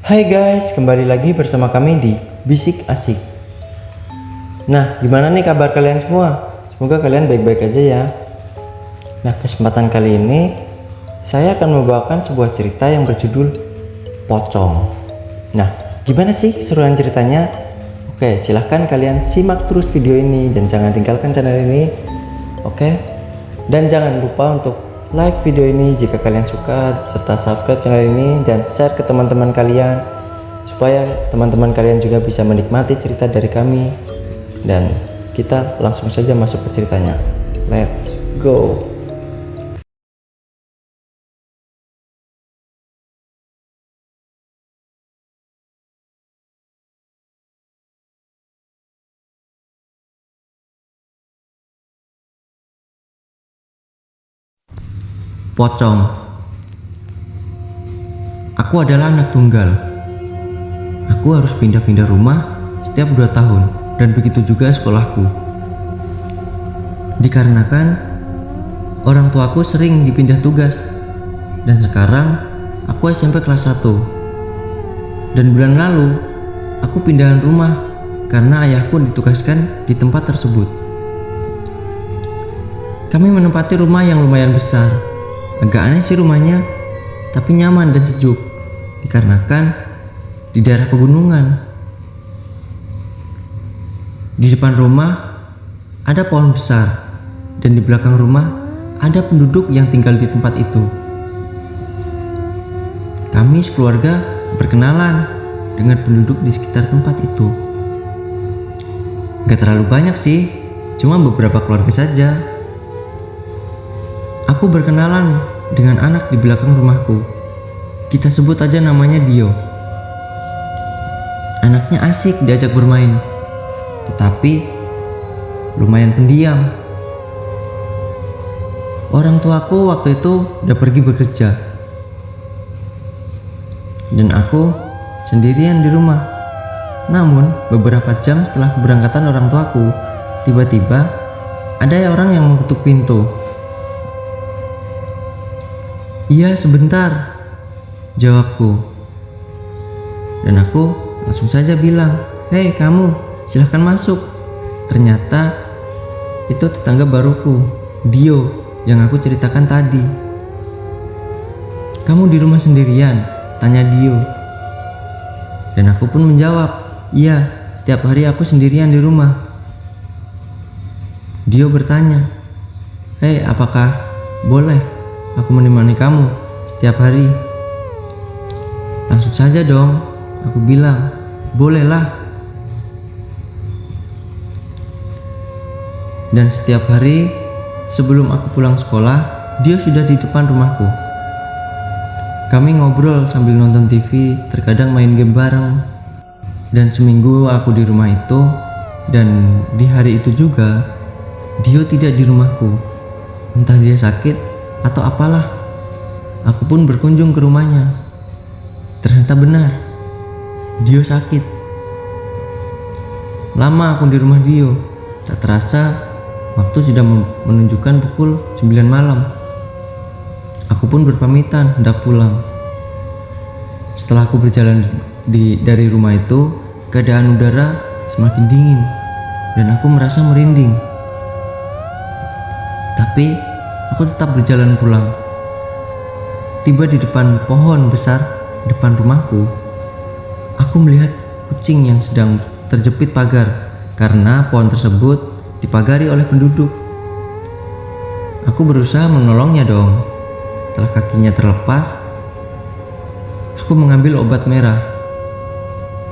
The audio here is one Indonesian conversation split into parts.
Hai guys, kembali lagi bersama kami di Bisik Asik. Nah, gimana nih kabar kalian semua? Semoga kalian baik-baik aja ya. Nah, kesempatan kali ini saya akan membawakan sebuah cerita yang berjudul Pocong. Nah, gimana sih keseruan ceritanya? Oke, silahkan kalian simak terus video ini dan jangan tinggalkan channel ini. Oke, dan jangan lupa untuk like video ini jika kalian suka, serta subscribe channel ini dan share ke teman-teman kalian supaya teman-teman kalian juga bisa menikmati cerita dari kami. Dan kita langsung saja masuk ke ceritanya. Let's go. Pocong. Aku adalah anak tunggal. Aku harus pindah-pindah rumah setiap 2 tahun dan begitu juga sekolahku. Dikarenakan orang tuaku sering dipindah tugas dan sekarang aku SMP kelas 1. Dan bulan lalu aku pindahan rumah karena ayahku ditugaskan di tempat tersebut. Kami menempati rumah yang lumayan besar. Agak aneh sih rumahnya, tapi nyaman dan sejuk dikarenakan di daerah pegunungan. Di depan rumah ada pohon besar dan di belakang rumah ada penduduk yang tinggal di tempat itu. Kami sekeluarga berkenalan dengan penduduk di sekitar tempat itu. Gak terlalu banyak sih, cuma beberapa keluarga saja. Aku berkenalan dengan anak di belakang rumahku. Kita sebut aja namanya Dio. Anaknya asik diajak bermain, tetapi lumayan pendiam. Orang tuaku waktu itu udah pergi bekerja dan aku sendirian di rumah. Namun beberapa jam setelah keberangkatan orang tuaku, tiba-tiba ada orang yang mengetuk pintu. "Iya, sebentar," jawabku. Dan aku langsung saja bilang, "Hei kamu, silahkan masuk." Ternyata itu tetangga baruku, Dio, yang aku ceritakan tadi. "Kamu di rumah sendirian?" tanya Dio. Dan aku pun menjawab, "Iya, setiap hari aku sendirian di rumah." Dio bertanya, "Hei, apakah boleh aku menemani kamu setiap hari?" "Langsung saja dong," aku bilang. "Bolehlah." Dan setiap hari sebelum aku pulang sekolah, dia sudah di depan rumahku. Kami ngobrol sambil nonton TV, terkadang main game bareng. Dan seminggu aku di rumah itu, dan di hari itu juga Dio tidak di rumahku. Entah dia sakit atau apalah. Aku pun berkunjung ke rumahnya. Ternyata benar, Dio sakit. Lama aku di rumah Dio. Tak terasa waktu sudah menunjukkan pukul 9 malam. Aku pun berpamitan hendak pulang. Setelah aku berjalan dari rumah itu, keadaan udara semakin dingin dan aku merasa merinding. Tapi aku tetap berjalan pulang. Tiba di depan pohon besar depan rumahku, aku melihat kucing yang sedang terjepit pagar karena pohon tersebut dipagari oleh penduduk. Aku berusaha menolongnya dong. Setelah kakinya terlepas, aku mengambil obat merah.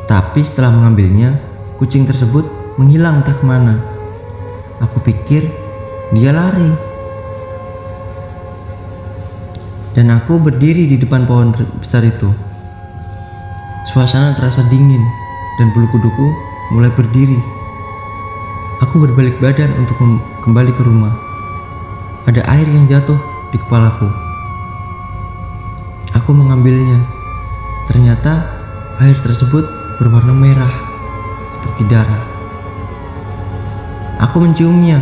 Tapi setelah mengambilnya, kucing tersebut menghilang entah kemana. Aku pikir dia lari. Dan aku berdiri di depan pohon besar itu. Suasana terasa dingin dan bulu kuduku mulai berdiri. Aku berbalik badan untuk kembali ke rumah. Ada air yang jatuh di kepalaku. Aku mengambilnya. Ternyata air tersebut berwarna merah seperti darah. Aku menciumnya.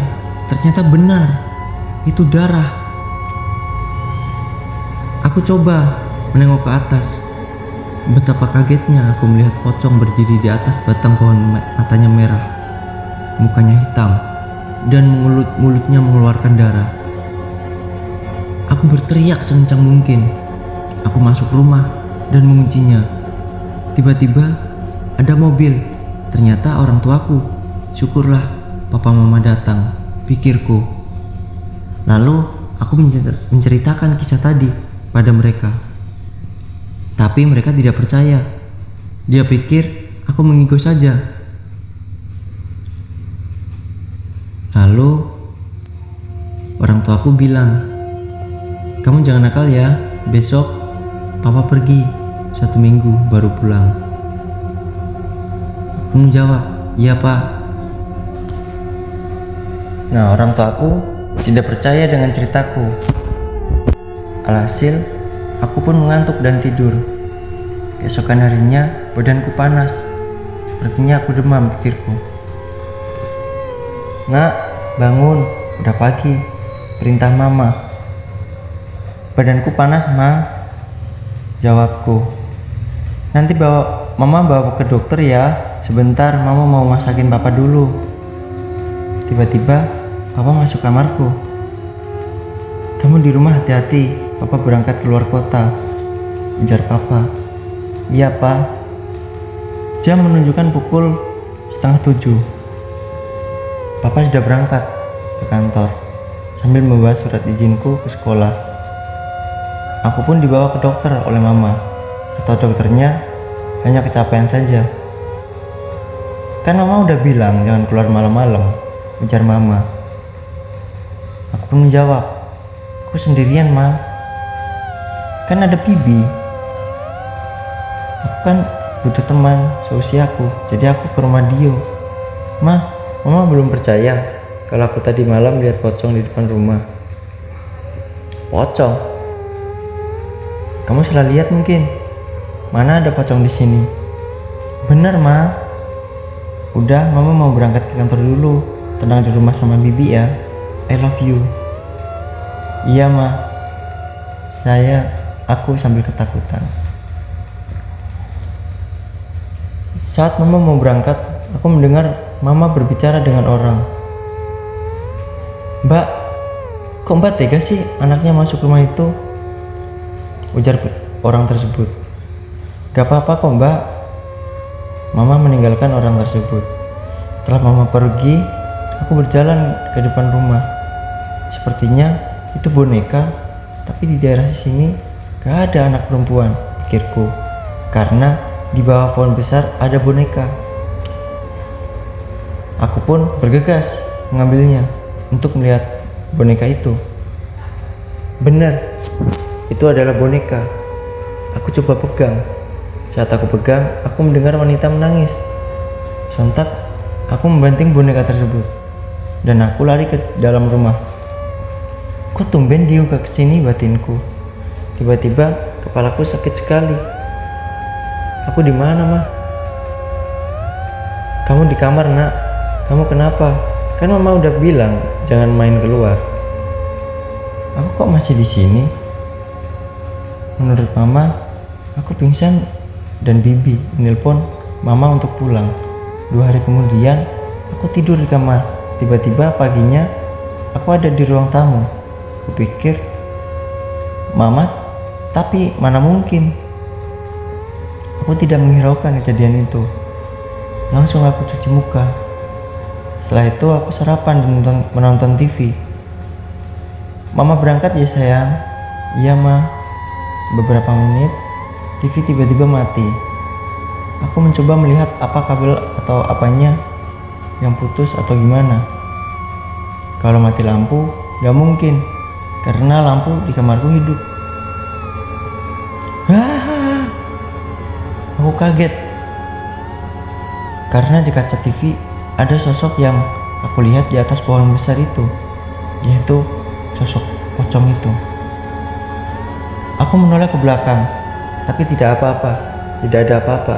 Ternyata benar, itu darah. Aku coba menengok ke atas. Betapa kagetnya aku melihat pocong berdiri di atas batang pohon, matanya merah, mukanya hitam, dan mulutnya mengeluarkan darah. Aku berteriak sekencang mungkin. Aku masuk rumah dan menguncinya. Tiba-tiba ada mobil. Ternyata orang tuaku. Syukurlah papa mama datang, pikirku. Lalu aku menceritakan kisah tadi pada mereka. Tapi mereka tidak percaya. Dia pikir aku mengigo saja. Lalu orang tuaku bilang, "Kamu jangan nakal ya, besok papa pergi 1 minggu baru pulang." Aku menjawab, "Iya pak." Nah, orang tuaku tidak percaya dengan ceritaku. Alhasil, aku pun mengantuk dan tidur. Keesokan harinya, badanku panas. Sepertinya aku demam, pikirku. "Nak, bangun, udah pagi," perintah mama. "Badanku panas, ma," jawabku. "Nanti mama bawa ke dokter ya. Sebentar, mama mau masakin papa dulu." Tiba-tiba, papa masuk kamarku. "Kamu di rumah hati-hati, papa berangkat keluar kota," ujar papa. "Iya pak." Jam menunjukkan pukul 6:30. Papa sudah berangkat ke kantor sambil membawa surat izinku ke sekolah. Aku pun dibawa ke dokter oleh mama. Kata dokternya, hanya kecapean saja. "Kan mama udah bilang jangan keluar malam-malam," ujar mama. Aku pun menjawab, "Aku sendirian ma, kan ada Bibi. Aku kan butuh teman seusiaku, jadi aku ke rumah Dio." "Ma, mama belum percaya kalau aku tadi malam lihat pocong di depan rumah." "Pocong? Kamu salah lihat mungkin. Mana ada pocong di sini." "Bener ma." "Udah, mama mau berangkat ke kantor dulu. Tenang di rumah sama Bibi ya. I love you." "Iya ma." Aku sambil ketakutan. Saat mama mau berangkat, aku mendengar mama berbicara dengan orang. "Mbak, kok mbak tega sih anaknya masuk rumah itu?" ujar orang tersebut. "Gak apa-apa kok mbak." Mama meninggalkan orang tersebut. Setelah mama pergi, aku berjalan ke depan rumah. Sepertinya itu boneka, tapi di daerah sini gak ada anak perempuan, pikirku. Karena di bawah pohon besar ada boneka. Aku pun bergegas mengambilnya untuk melihat boneka itu. Benar, itu adalah boneka. Aku coba pegang. Saat aku pegang, aku mendengar wanita menangis. Sontak, aku membanting boneka tersebut dan aku lari ke dalam rumah. "Kok tumben Dio gak kesini?" batinku. Tiba-tiba kepalaku sakit sekali. "Aku di mana mah?" "Kamu di kamar nak. Kamu kenapa? Kan mama udah bilang jangan main keluar." "Aku kok masih di sini?" Menurut mama, aku pingsan dan Bibi menelpon mama untuk pulang. 2 hari kemudian, aku tidur di kamar. Tiba-tiba paginya, aku ada di ruang tamu. Kupikir, mama, tapi mana mungkin. Aku tidak menghiraukan kejadian itu. Langsung aku cuci muka. Setelah itu aku sarapan dan menonton TV. "Mama berangkat ya sayang." "Iya ma." Beberapa menit, TV tiba-tiba mati. Aku mencoba melihat apa kabel atau apanya yang putus atau gimana. Kalau mati lampu, gak mungkin, karena lampu di kamarku hidup. Wah, aku kaget. Karena di kaca TV ada sosok yang aku lihat di atas pohon besar itu, yaitu sosok pocong itu. Aku menoleh ke belakang, tapi tidak apa-apa, tidak ada apa-apa.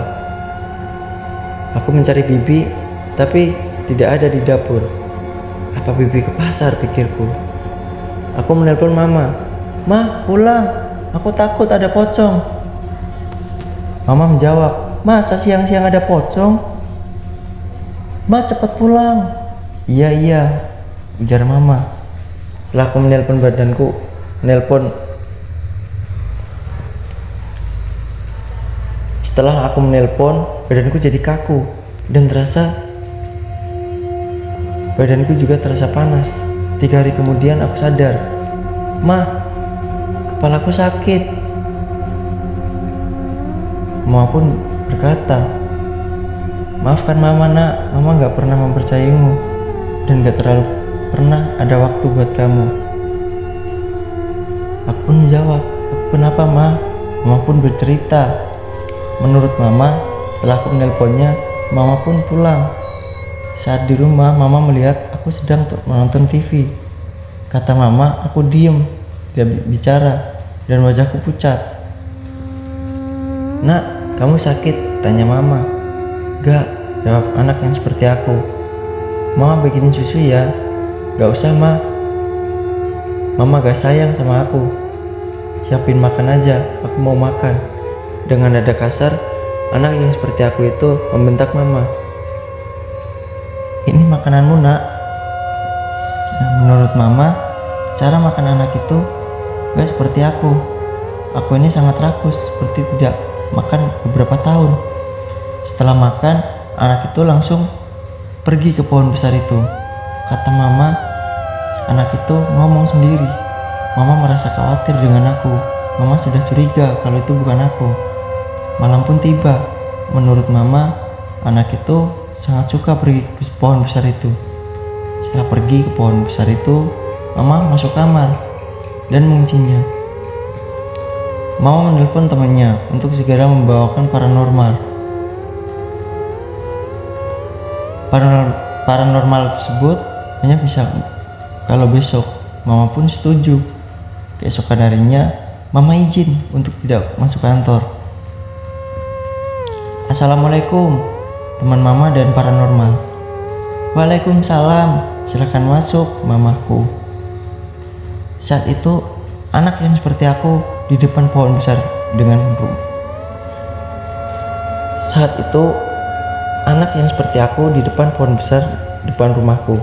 Aku mencari Bibi, tapi tidak ada di dapur. Apa Bibi ke pasar, pikirku. Aku menelpon mama. "Ma, pulang, aku takut ada pocong." Mama menjawab, "Masa siang-siang ada pocong? Ma, cepat pulang." "Iya, iya," ujar mama. Setelah aku menelpon badanku jadi kaku dan badanku juga terasa panas. 3 hari kemudian aku sadar, "Ma, kepalaku sakit." Mama pun berkata, "Maafkan mama nak, mama gak pernah mempercayaimu dan gak terlalu pernah ada waktu buat kamu." Aku pun menjawab, "Aku kenapa ma?" Mama pun bercerita. Menurut mama, setelah aku menelponnya, mama pun pulang. Saat di rumah, mama melihat aku sedang menonton TV. Kata mama, aku diem, tidak bicara, dan wajahku pucat. "Nak, kamu sakit?" tanya mama. "Gak," jawab anak yang seperti aku. "Mama bikinin susu ya." "Gak usah ma, mama gak sayang sama aku. Siapin makan aja, aku mau makan." Dengan nada kasar, anak yang seperti aku itu membentak mama. "Ini makananmu nak." Nah, menurut mama, cara makan anak itu gak seperti aku. Aku ini sangat rakus, seperti tidak makan beberapa tahun. Setelah makan, anak itu langsung pergi ke pohon besar itu. Kata mama, anak itu ngomong sendiri. Mama merasa khawatir dengan aku. Mama sudah curiga kalau itu bukan aku. Malam pun tiba. Menurut mama, anak itu sangat suka pergi ke pohon besar itu. Setelah pergi ke pohon besar itu, mama masuk kamar dan menguncinya. Mama menelpon temannya untuk segera membawakan paranormal. Paranormal tersebut hanya bisa kalau besok. Mama pun setuju. Keesokan harinya, mama izin untuk tidak masuk kantor. "Assalamualaikum," teman mama dan paranormal. "Waalaikumsalam, silakan masuk," mamaku. Saat itu anak yang seperti aku di depan pohon besar depan rumahku.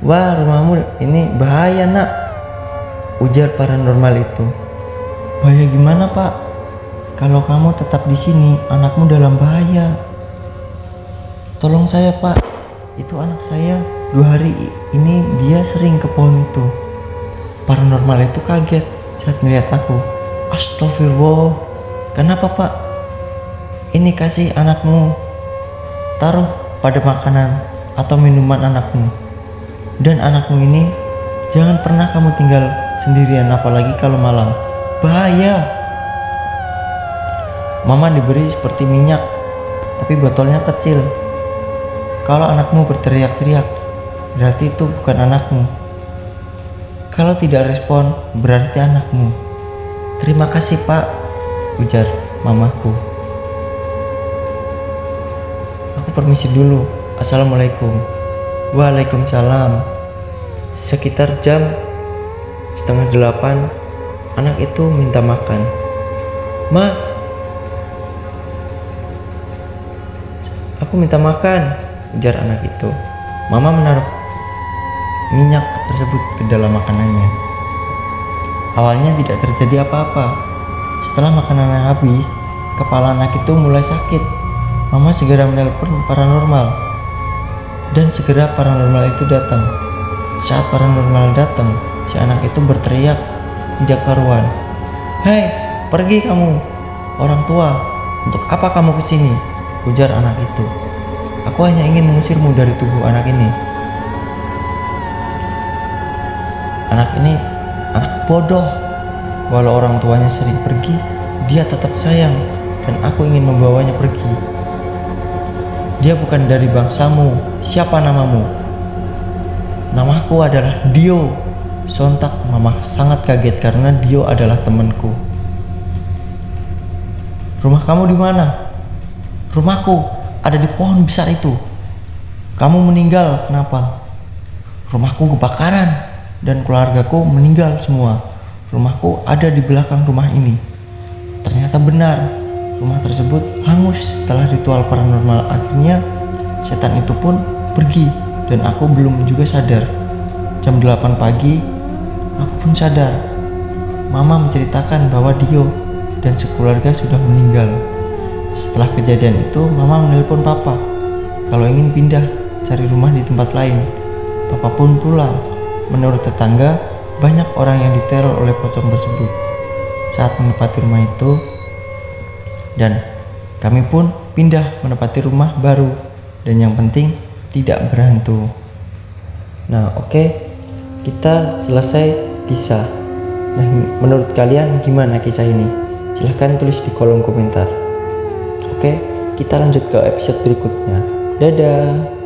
"Wah, rumahmu ini bahaya nak," ujar paranormal itu. "Bahaya gimana pak? Kalau kamu tetap di sini, anakmu dalam bahaya." "Tolong saya pak, itu anak saya. 2 hari ini dia sering ke pohon itu." Paranormal itu kaget saat melihat aku. "Astagfirullah, kenapa pak?" "Ini kasih anakmu, taruh pada makanan atau minuman anakmu. Dan anakmu ini jangan pernah kamu tinggal sendirian, apalagi kalau malam. Bahaya." Mama diberi seperti minyak, tapi botolnya kecil. "Kalau anakmu berteriak-teriak, berarti itu bukan anakmu. Kalau tidak respon, berarti anakmu." "Terima kasih pak," ujar mamaku. "Aku permisi dulu. Assalamualaikum." "Waalaikumsalam." Sekitar jam 7:30, anak itu minta makan. "Ma, aku minta makan," ujar anak itu. Mama menaruh minyak tersebut ke dalam makanannya. Awalnya tidak terjadi apa-apa. Setelah makanannya habis, kepala anak itu mulai sakit. Mama segera menelpon paranormal, dan segera paranormal itu datang. Saat paranormal datang, si anak itu berteriak tidak karuan. "Hei, pergi kamu, orang tua. Untuk apa kamu kesini?" ujar anak itu. "Aku hanya ingin mengusirmu dari tubuh anak ini." Anak ini anak bodoh. Walau orang tuanya sering pergi, dia tetap sayang, dan aku ingin membawanya pergi. "Dia bukan dari bangsamu. Siapa namamu?" "Namaku adalah Dio." Sontak mama sangat kaget karena Dio adalah temanku. "Rumah kamu di mana?" "Rumahku ada di pohon besar itu." "Kamu meninggal kenapa?" "Rumahku kebakaran dan keluargaku meninggal semua. Rumahku ada di belakang rumah ini." Ternyata benar, rumah tersebut hangus. Setelah ritual paranormal, akhirnya setan itu pun pergi dan aku belum juga sadar. Jam 8 pagi aku pun sadar. Mama menceritakan bahwa Dio dan sekeluarga sudah meninggal. Setelah kejadian itu, Mama menelpon Papa kalau ingin pindah cari rumah di tempat lain. Papa pun pulang. Menurut tetangga, banyak orang yang diteror oleh pocong tersebut saat menempati rumah itu, dan kami pun pindah menempati rumah baru, dan yang penting tidak berhantu. Nah, oke, kita selesai kisah. Nah, menurut kalian gimana kisah ini? Silahkan tulis di kolom komentar. Oke, kita lanjut ke episode berikutnya. Dadah.